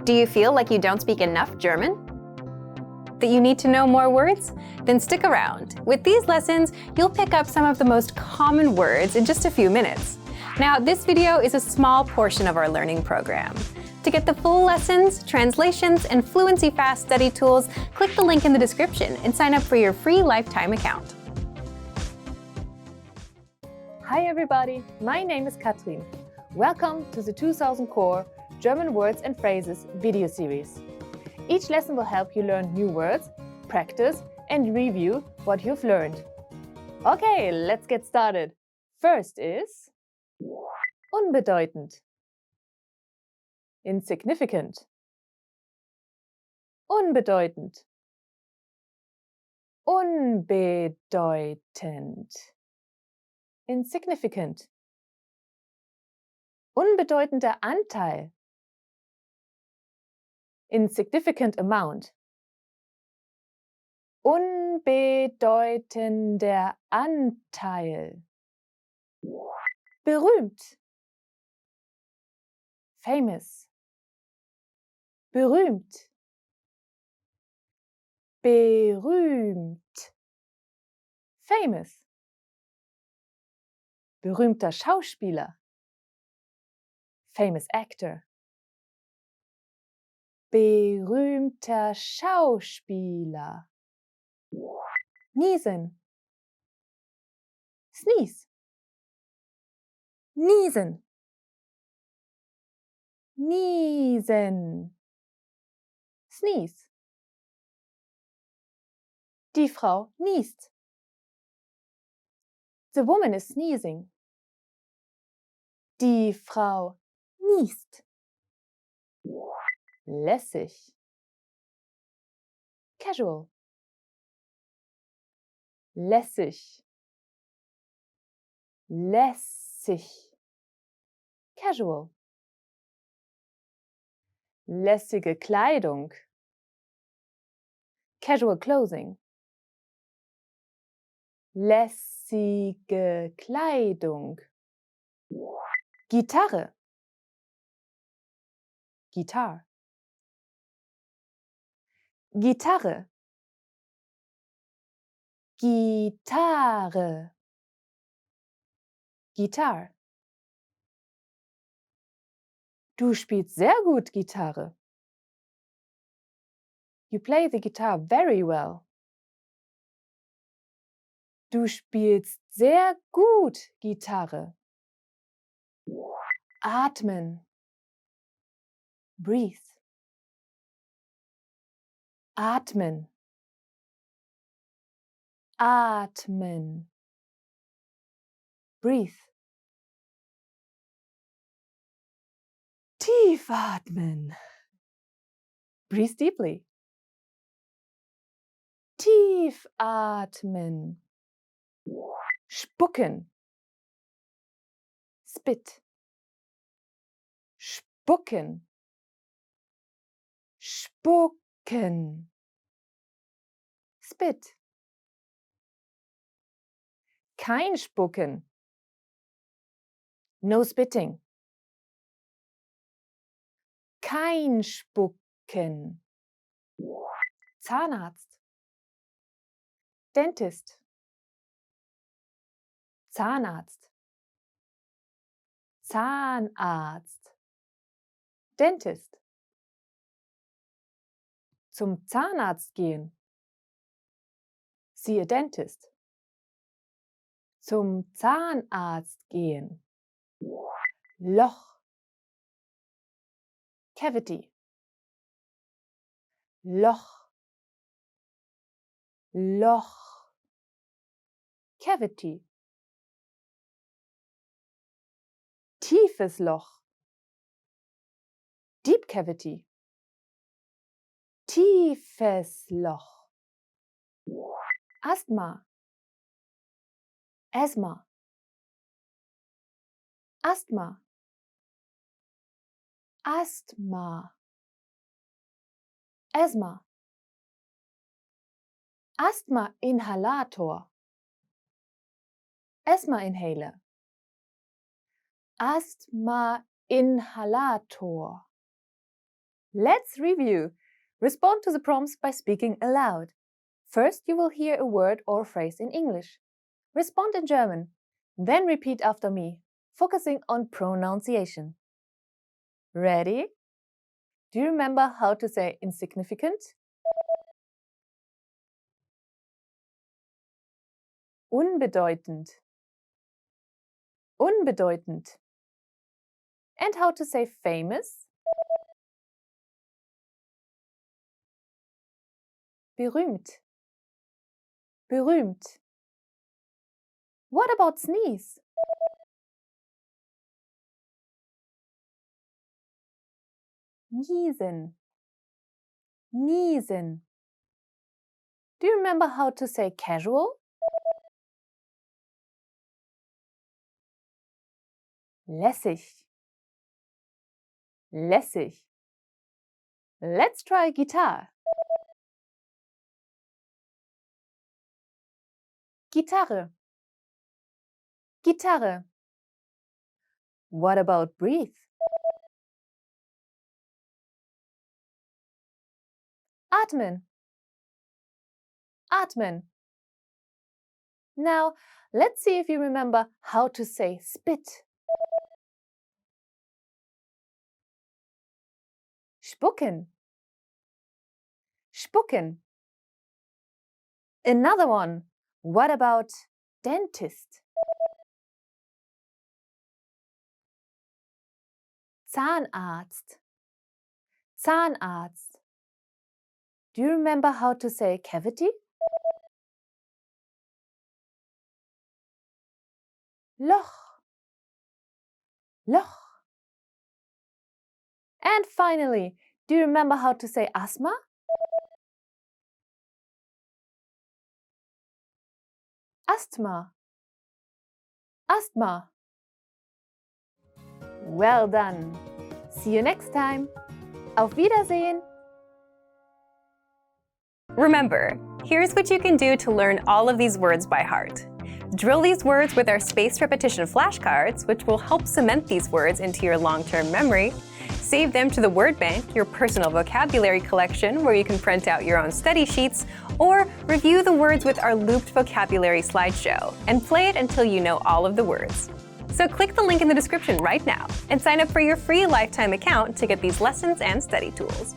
Do you feel like you don't speak enough German? That you need to know more words? Then stick around. With these lessons, you'll pick up some of the most common words in just a few minutes. Now, this video is a small portion of our learning program. To get the full lessons, translations, and Fluency Fast study tools, click the link in the description and sign up for your free lifetime account. Hi everybody, my name is Katrin. Welcome to the 2000 Core German Words and Phrases video series. Each lesson will help you learn new words, practice, and review what you've learned. Okay, let's get started. First is unbedeutend, insignificant, unbedeutend, unbedeutend, insignificant, unbedeutender Anteil, insignificant amount, unbedeutender Anteil, berühmt, famous, berühmt, berühmt, famous, berühmter Schauspieler, famous actor, berühmter Schauspieler, niesen, sneeze, niesen, niesen, sneeze. Die Frau niest. The woman is sneezing. Die Frau niest. Lässig, casual, lässig, lässig, casual, lässige Kleidung, casual clothing, lässige Kleidung, Gitarre, Gitarre, Gitarre, Gitarre, Gitarre. Du spielst sehr gut Gitarre. You play the guitar very well. Du spielst sehr gut Gitarre. Atmen, breathe. Atmen, atmen, breathe. Tief atmen, breathe deeply. Tief atmen, spucken, spit, spucken, spucken, spit. Kein Spucken, no spitting. Kein Spucken. Zahnarzt, Dentist, Zahnarzt, Zahnarzt, Dentist. Zum Zahnarzt gehen. See a dentist. Zum Zahnarzt gehen. Loch, cavity. Loch, Loch, cavity. Tiefes Loch, deep cavity. Tiefes Loch. Asthma, Asthma, Asthma, Asthma, Asthma, Asthma-Inhalator, Asthma-Inhaler, Asthma-Inhalator, Let's review. Respond to the prompts by speaking aloud. First, you will hear a word or phrase in English. Respond in German. Then repeat after me, focusing on pronunciation. Ready? Do you remember how to say insignificant? Unbedeutend. Unbedeutend. And how to say famous? Berühmt. Berühmt. What about sneeze? Niesen. Niesen. Do you remember how to say casual? Lässig. Lässig. Let's try guitar. Gitarre. Gitarre. What about breathe? Atmen. Atmen. Now, let's see if you remember how to say spit. Spucken. Spucken. Another one. What about dentist? Zahnarzt. Zahnarzt. Do you remember how to say cavity? Loch. Loch. And finally, do you remember how to say asthma? Asthma. Asthma. Well done. See you next time. Auf Wiedersehen. Remember, here's what you can do to learn all of these words by heart. Drill these words with our spaced repetition flashcards, which will help cement these words into your long-term memory. Save them to the word bank, your personal vocabulary collection, where you can print out your own study sheets, or review the words with our looped vocabulary slideshow, and play it until you know all of the words. So click the link in the description right now and sign up for your free lifetime account to get these lessons and study tools.